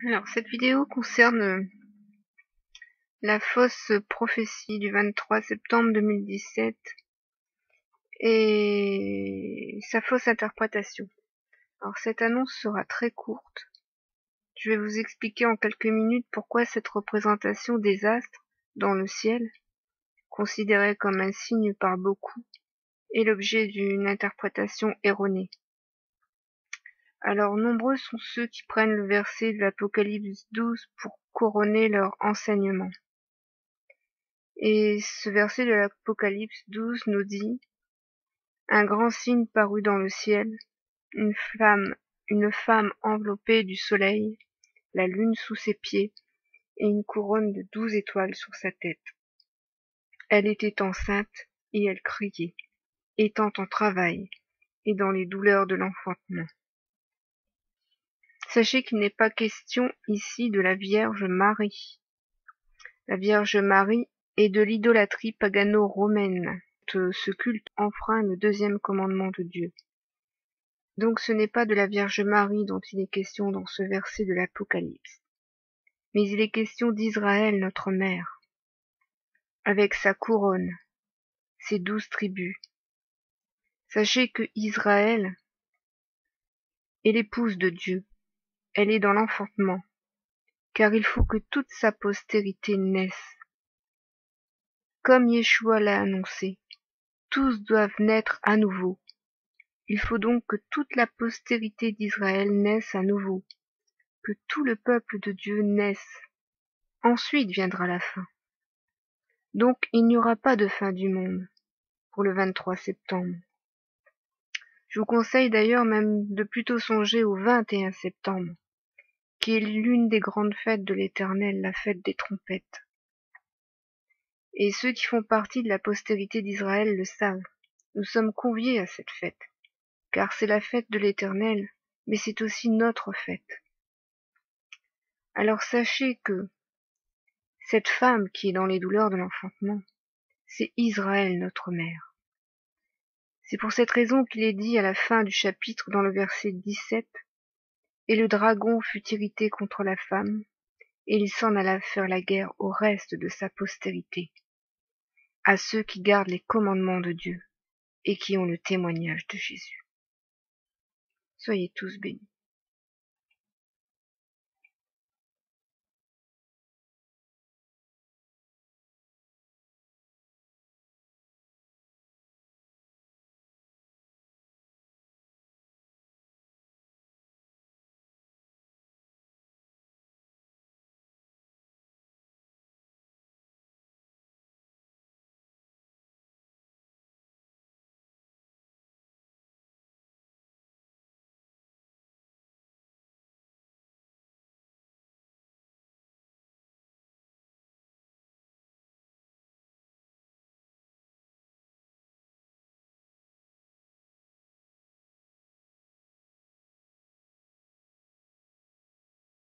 Alors, cette vidéo concerne la fausse prophétie du 23 septembre 2017 et sa fausse interprétation. Alors, cette annonce sera très courte. Je vais vous expliquer en quelques minutes pourquoi cette représentation des astres dans le ciel, considérée comme un signe par beaucoup, est l'objet d'une interprétation erronée. Alors, nombreux sont ceux qui prennent le verset de l'Apocalypse 12 pour couronner leur enseignement. Et ce verset de l'Apocalypse 12 nous dit: un grand signe parut dans le ciel, une femme enveloppée du soleil, la lune sous ses pieds, et une couronne de 12 étoiles sur sa tête. Elle était enceinte, et elle criait, étant en travail, et dans les douleurs de l'enfantement. Sachez qu'il n'est pas question ici de la Vierge Marie. La Vierge Marie est de l'idolâtrie pagano-romaine. Ce culte enfreint le deuxième commandement de Dieu. Donc ce n'est pas de la Vierge Marie dont il est question dans ce verset de l'Apocalypse, mais il est question d'Israël, notre mère, avec sa couronne, ses 12 tribus. Sachez que Israël est l'épouse de Dieu, elle est dans l'enfantement, car il faut que toute sa postérité naisse. Comme Yeshua l'a annoncé, tous doivent naître à nouveau. Il faut donc que toute la postérité d'Israël naisse à nouveau, que tout le peuple de Dieu naisse. Ensuite viendra la fin. Donc il n'y aura pas de fin du monde pour le 23 septembre. Je vous conseille d'ailleurs même de plutôt songer au 21 septembre, qui est l'une des grandes fêtes de l'Éternel, la fête des trompettes. Et ceux qui font partie de la postérité d'Israël le savent. Nous sommes conviés à cette fête, car c'est la fête de l'Éternel, mais c'est aussi notre fête. Alors sachez que cette femme qui est dans les douleurs de l'enfantement, c'est Israël, notre mère. C'est pour cette raison qu'il est dit à la fin du chapitre dans le verset 17, « Et le dragon fut irrité contre la femme, et il s'en alla faire la guerre au reste de sa postérité, à ceux qui gardent les commandements de Dieu et qui ont le témoignage de Jésus. » Soyez tous bénis.